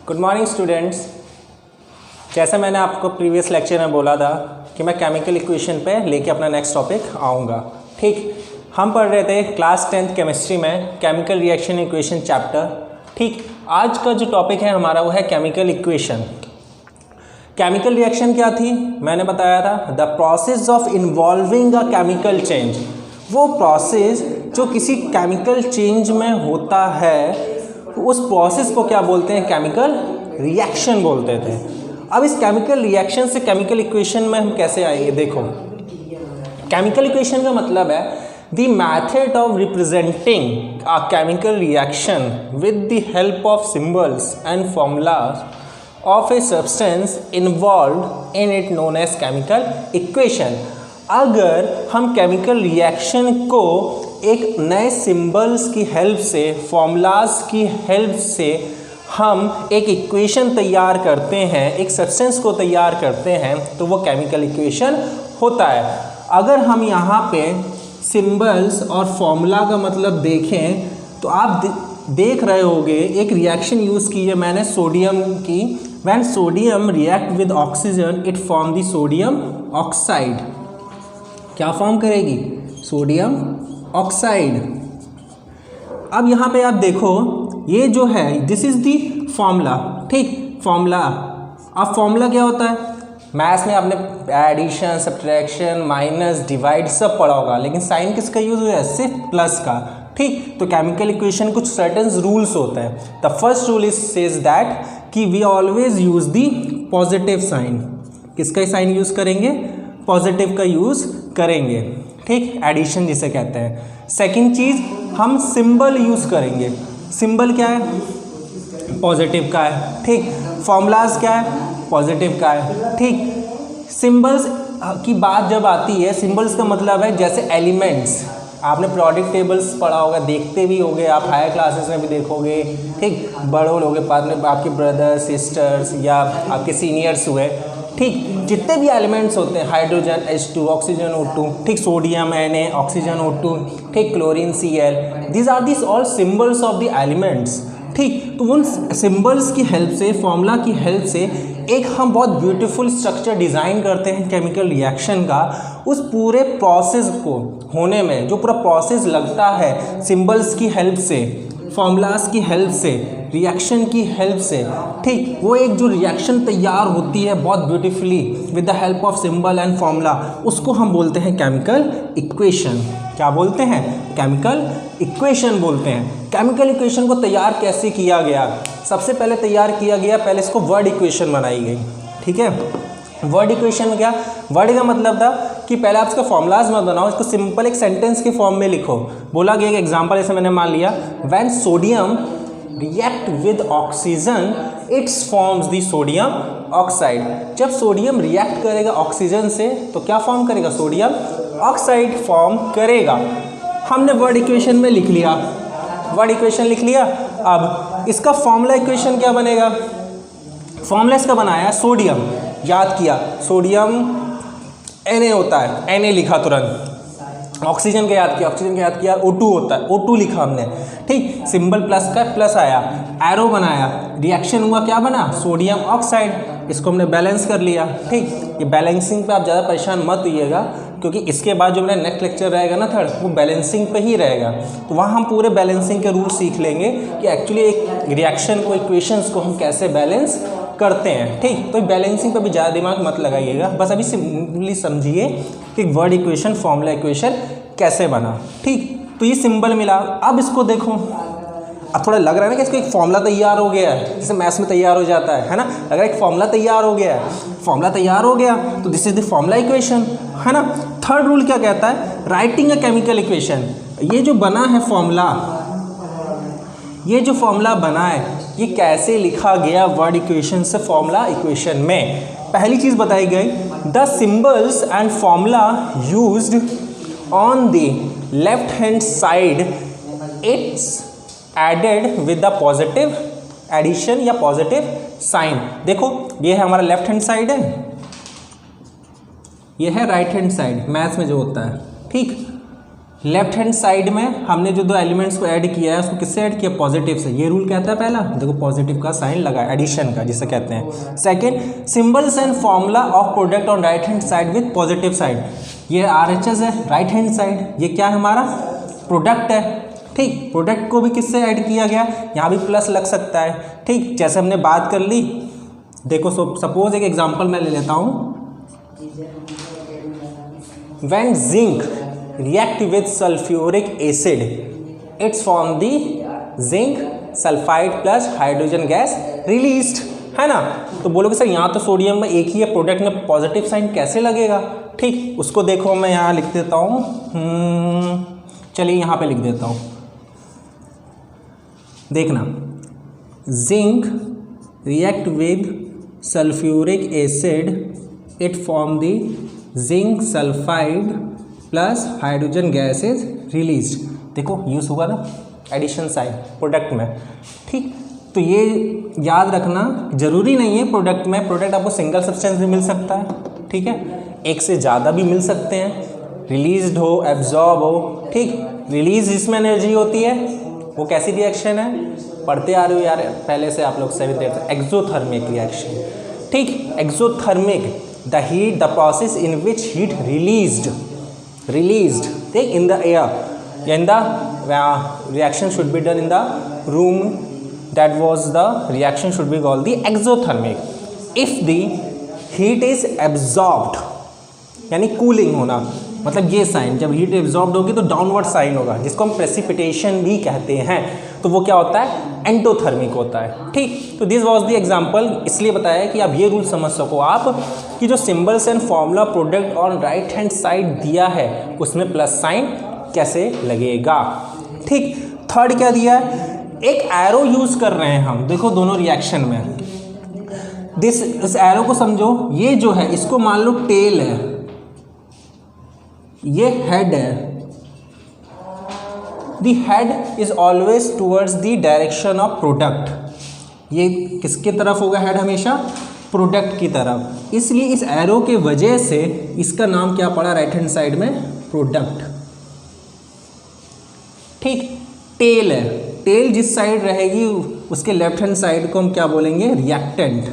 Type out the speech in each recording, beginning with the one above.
Good morning students. जैसे मैंने आपको प्रीवियस लेक्चर में बोला था कि मैं केमिकल इक्वेशन पे लेके अपना नेक्स्ट टॉपिक आऊँगा। ठीक, हम पढ़ रहे थे क्लास 10th केमिस्ट्री में केमिकल रिएक्शन इक्वेशन चैप्टर। ठीक, आज का जो टॉपिक है हमारा वो है केमिकल इक्वेशन। केमिकल रिएक्शन क्या थी? मैंने बताया था the process of involving a chemical change, वो प्रोसेस जो किसी केमिकल चेंज में होता है उस प्रोसेस को क्या बोलते हैं? केमिकल रिएक्शन बोलते थे। अब इस केमिकल रिएक्शन से केमिकल इक्वेशन में हम कैसे आएंगे? देखो, केमिकल इक्वेशन का मतलब है the method of representing a chemical reaction with the help of symbols and formulas of a substance involved in it known as chemical equation. अगर हम केमिकल रिएक्शन को एक नए सिंबल्स की हेल्प से, फॉर्मूलाज की हेल्प से हम एक इक्वेशन तैयार करते हैं, एक सब्सटेंस को तैयार करते हैं, तो वो केमिकल इक्वेशन होता है। अगर हम यहाँ पे सिंबल्स और फॉर्मूला का मतलब देखें तो आप देख रहे होंगे एक रिएक्शन यूज़ की है मैंने सोडियम की। When sodium react with oxygen it form the sodium oxide. क्या फॉर्म करेगी? Sodium oxide. अब यहाँ पे आप देखो ये जो है दिस इज दी फॉर्मूला। ठीक, फॉर्मूला। अब फॉर्मूला क्या होता है? मैथ्स में आपने एडिशन, सब्ट्रैक्शन, माइनस, डिवाइड सब पढ़ा होगा, लेकिन साइन किसका यूज हुआ है? सिर्फ प्लस का। ठीक, तो केमिकल इक्वेशन कुछ सर्टेन रूल्स होते हैं। The first rule is says that कि we always use the positive sign. किसका साइन यूज करेंगे? पॉजिटिव का यूज करेंगे। ठीक, एडिशन जिसे कहते हैं। सेकंड चीज, हम सिंबल यूज करेंगे। सिंबल क्या है? पॉजिटिव का है। ठीक, फॉर्मूलाज क्या है? पॉजिटिव का है। ठीक, सिंबल्स की बात जब आती है, सिंबल्स का मतलब है जैसे एलिमेंट्स। आपने प्रोडक्ट टेबल्स पढ़ा होगा, देखते भी होगे आप, हायर क्लासेस में भी देखोगे। ठीक, बड़े लोग बाद में आपके ब्रदर्स, सिस्टर्स या आपके सीनियर्स हुए। ठीक, जितने भी एलिमेंट्स होते हैं, हाइड्रोजन H2, ऑक्सीजन O2, ठीक, सोडियम Na, ऑक्सीजन O2, ठीक, chlorine Cl, these are this all symbols of the elements. ठीक, तो उन सिंबल्स की हेल्प से, फॉर्मूला की हेल्प से एक हम बहुत ब्यूटीफुल स्ट्रक्चर डिज़ाइन करते हैं केमिकल रिएक्शन का। उस पूरे प्रोसेस को होने में जो पूरा प्रोसेस लगता है सिंबल्स की हेल्प से, फॉर्मूलाज की हेल्प से, रिएक्शन की हेल्प से, ठीक, वो एक जो रिएक्शन तैयार होती है बहुत beautifully with the help of symbol and formula, उसको हम बोलते हैं केमिकल इक्वेशन। क्या बोलते हैं? केमिकल इक्वेशन बोलते हैं। केमिकल इक्वेशन को तैयार कैसे किया गया? सबसे पहले तैयार किया गया, पहले इसको वर्ड इक्वेशन बनाई गई। ठीक है, वर्ड इक्वेशन क्या? वर्ड का मतलब था कि पहले आप इसका फॉर्मूलाज मत बनाओ, इसको सिंपल एक सेंटेंस के फॉर्म में लिखो। बोला गया एक एग्जांपल ऐसे मैंने मान लिया, when sodium react with oxygen it's forms the sodium oxide. जब सोडियम रिएक्ट करेगा ऑक्सीजन से तो क्या फॉर्म करेगा? सोडियम ऑक्साइड फॉर्म करेगा। हमने वर्ड इक्वेशन में लिख लिया, वर्ड इक्वेशन लिख लिया। अब इसका फॉर्मूला इक्वेशन क्या बनेगा? फॉर्मूला इसका बनाया सोडियम, याद किया सोडियम Na होता है, Na लिखा तुरंत। ऑक्सीजन का याद किया, ऑक्सीजन का याद किया, O2 होता है, O2 लिखा हमने। ठीक, सिंबल प्लस का, प्लस आया, एरो बनाया, रिएक्शन हुआ, क्या बना? Sodium oxide. इसको हमने बैलेंस कर लिया। ठीक, ये बैलेंसिंग पे आप ज़्यादा परेशान मत होइएगा, क्योंकि इसके बाद जो मेरा नेक्स्ट लेक्चर रहेगा ना थर्ड, वो बैलेंसिंग पे ही रहेगा। तो वहाँ हम पूरे बैलेंसिंग के रूल सीख लेंगे कि एक्चुअली एक रिएक्शन को, इक्वेशंस को हम कैसे बैलेंस करते हैं। ठीक, तो बैलेंसिंग पे भी ज़्यादा दिमाग मत लगाइएगा, बस अभी सिंपली समझिए कि वर्ड इक्वेशन, फॉर्मूला इक्वेशन कैसे बना। ठीक, तो ये सिंबल मिला। अब इसको देखो, अब थोड़ा लग रहा है ना कि इसको एक फॉर्मूला तैयार हो गया है, जैसे मैथ्स में तैयार हो जाता है ना। अगर एक फॉर्मूला तैयार हो गया है, फॉर्मूला तैयार हो गया तो this is the formula equation, है ना। थर्ड रूल क्या कहता है? Writing a chemical equation. ये जो बना है फॉर्मूला, ये जो फॉर्मूला बना है ये कैसे लिखा गया वर्ड इक्वेशन से फॉर्मूला इक्वेशन में? पहली चीज़ बताई गई, the symbols and formula used on the left hand side it's added with the positive addition या पॉजिटिव साइन। देखो ये है हमारा लेफ्ट हैंड साइड है, ये है राइट हैंड साइड मैथ्स में जो होता है। ठीक, लेफ्ट हैंड साइड में हमने जो दो एलिमेंट्स को ऐड किया है उसको किससे ऐड किया, पॉजिटिव से। ये रूल कहता है पहला, देखो पॉजिटिव का साइन लगा, एडिशन का जिसे कहते हैं। Second, symbols and formula of product on right hand side with positive side. ये RHS है राइट हैंड साइड, ये क्या है हमारा प्रोडक्ट है। ठीक, प्रोडक्ट को भी किससे ऐड किया गया, यहाँ भी प्लस लग सकता है। ठीक, जैसे हमने बात कर ली, देखो सपोज एक एग्जांपल मैं ले लेता हूँ। When zinc react with sulphuric acid it's form the zinc sulphide plus hydrogen gas released, है ना। तो बोलोगे सर यहाँ तो सोडियम में एक ही है, प्रोडक्ट में पॉजिटिव साइन कैसे लगेगा। ठीक, उसको देखो मैं यहाँ लिख देता हूँ, चलिए यहाँ पे लिख देता हूँ, देखना। Zinc react with sulphuric acid it form the zinc sulphide plus hydrogen gas is released. देखो यूज़ हुआ ना एडिशन साइन प्रोडक्ट में। ठीक, तो ये याद रखना, जरूरी नहीं है प्रोडक्ट में, प्रोडक्ट आपको सिंगल सब्सटेंस भी मिल सकता है। ठीक है, एक से ज़्यादा भी मिल सकते हैं, रिलीज्ड हो, एब्जॉर्ब हो। ठीक, रिलीज जिसमें एनर्जी होती है वो कैसी रिएक्शन है, पढ़ते आ रहे हो यार पहले से आप लोग सभी देखते हैं, एक्सोथर्मिक रिएक्शन। ठीक, exothermic the heat the process in which heat released ठीक in the air in the reaction should be done in the room, that was the reaction should be called the exothermic. if the heat is absorbed यानी cooling होना, मतलब ये sign जब heat absorbed होगी तो downward sign होगा, जिसको हम प्रेसिपिटेशन भी कहते हैं, तो वो क्या होता है, एंडोथर्मिक होता है। ठीक, तो दिस वाज द एग्जांपल, इसलिए बताया कि आप ये रूल समझ सको आप कि जो symbols and formula product on right hand side दिया है उसमें प्लस साइन कैसे लगेगा। ठीक, थर्ड क्या दिया है, एक एरो यूज कर रहे हैं हम, देखो दोनों रिएक्शन में। इस एरो को समझो, ये जो है इसको मान लो टेल है, ये हेड है। The head is always towards the direction of product. ये किसके तरफ होगा हेड, हमेशा प्रोडक्ट की तरफ, इसलिए इस एरो के वजह से इसका नाम क्या पड़ा राइट हैंड साइड में, प्रोडक्ट। ठीक, टेल है, टेल जिस साइड रहेगी उसके लेफ्ट हैंड साइड को हम क्या बोलेंगे, रिएक्टेंट।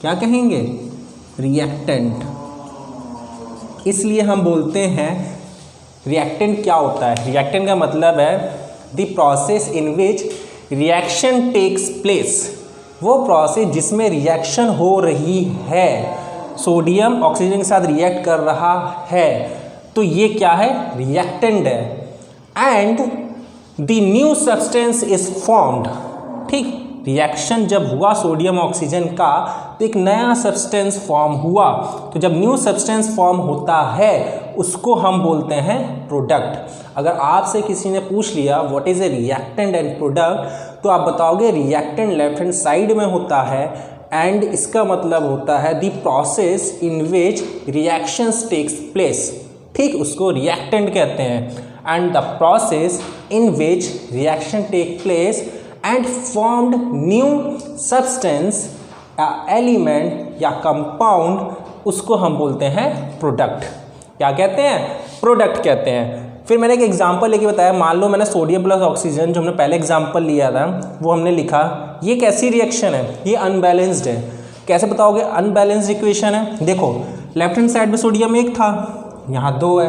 क्या कहेंगे, रिएक्टेंट। इसलिए हम बोलते हैं रिएक्टेंट क्या होता है, रिएक्टेंट का मतलब है the process in which reaction takes place, वो प्रोसेस जिसमें रिएक्शन हो रही है, सोडियम ऑक्सीजन के साथ रिएक्ट कर रहा है, तो ये क्या है, रिएक्टेंट है। And the new substance is formed. ठीक, रिएक्शन जब हुआ सोडियम ऑक्सीजन का तो एक नया सब्सटेंस फॉर्म हुआ, तो जब न्यू सब्सटेंस फॉर्म होता है उसको हम बोलते हैं प्रोडक्ट। अगर आपसे किसी ने पूछ लिया what is a reactant and product, तो आप बताओगे रिएक्टेंट लेफ्ट हैंड साइड में होता है, एंड इसका मतलब होता है the process in which reactions takes place. ठीक, उसको रिएक्टेंट कहते हैं। And the process in which reaction take place and formed new substance या एलिमेंट या कंपाउंड, उसको हम बोलते हैं प्रोडक्ट। क्या कहते हैं, प्रोडक्ट कहते हैं। फिर मैंने एक एग्जांपल लेके बताया, मान लो मैंने सोडियम प्लस ऑक्सीजन जो हमने पहले एग्जांपल लिया था वो हमने लिखा, ये कैसी रिएक्शन है, ये अनबैलेंस्ड है। कैसे बताओगे, अनबैलेंस्ड इक्वेशन है। देखो लेफ्ट हैंड साइड में सोडियम एक था, यहाँ दो है,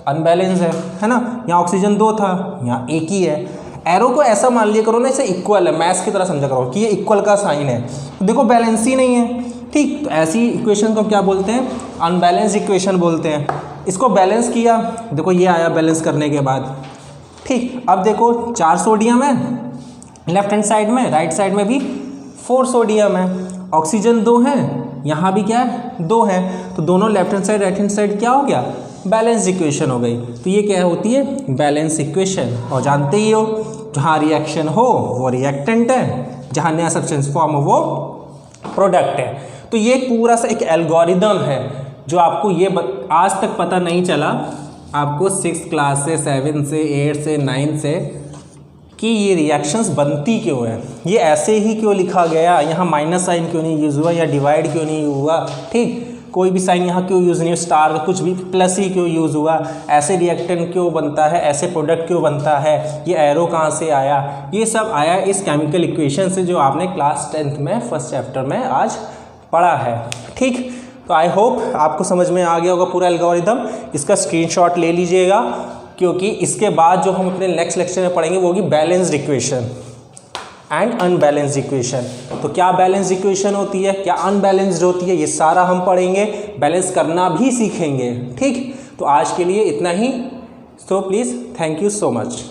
अनबैलेंस है ना। यहाँ ऑक्सीजन दो था, यहाँ एक ही है। एरो को ऐसा मान लिया करो ना, इसे इक्वल है, मैथ्स की तरह समझा करो कि ये इक्वल का साइन है। तो देखो बैलेंस ही नहीं है। ठीक, तो ऐसी इक्वेशन को क्या बोलते हैं, अनबैलेंस्ड इक्वेशन बोलते हैं। इसको बैलेंस किया, देखो ये आया बैलेंस करने के बाद। ठीक, अब देखो 4 सोडियम है लेफ्ट हैंड साइड में, राइट साइड में भी 4 सोडियम है, ऑक्सीजन 2 है, यहाँ भी क्या है 2 है, तो दोनों left hand side right hand side क्या हो गया, बैलेंस इक्वेशन हो गई। तो ये क्या होती है, बैलेंस इक्वेशन। और जानते ही हो जहाँ रिएक्शन हो वो रिएक्टेंट है, जहाँ नया सब्सटेंस फॉर्म हो वो प्रोडक्ट है। तो ये पूरा सा एक एल्गोरिदम है जो आपको ये आज तक पता नहीं चला, आपको 6th क्लास से 7 से 8 से 9 से, कि ये रिएक्शंस बनती क्यों है, ये ऐसे ही क्यों लिखा गया, यहाँ माइनस साइन क्यों नहीं यूज़ हुआ या डिवाइड क्यों नहीं हुआ। ठीक, कोई भी साइन यहाँ क्यों यूज़ नहीं, स्टार कुछ भी प्लस ही क्यों यूज़ हुआ, ऐसे रिएक्टेंट क्यों बनता है, ऐसे प्रोडक्ट क्यों बनता है, ये एरो कहाँ से आया, ये सब आया इस केमिकल इक्वेशन से जो आपने क्लास 10th में फर्स्ट चैप्टर में आज पढ़ा है। ठीक, तो आई होप आपको समझ में आ गया होगा पूरा एल्गोरिदम। इसका स्क्रीनशॉट ले लीजिएगा, क्योंकि इसके बाद जो हम अपने नेक्स्ट लेक्चर में पढ़ेंगे वो होगी balanced equation and unbalanced equation. तो क्या बैलेंस्ड इक्वेशन होती है, क्या अनबैलेंस्ड होती है, ये सारा हम पढ़ेंगे, बैलेंस करना भी सीखेंगे। ठीक, तो आज के लिए इतना ही। So please, thank you so much.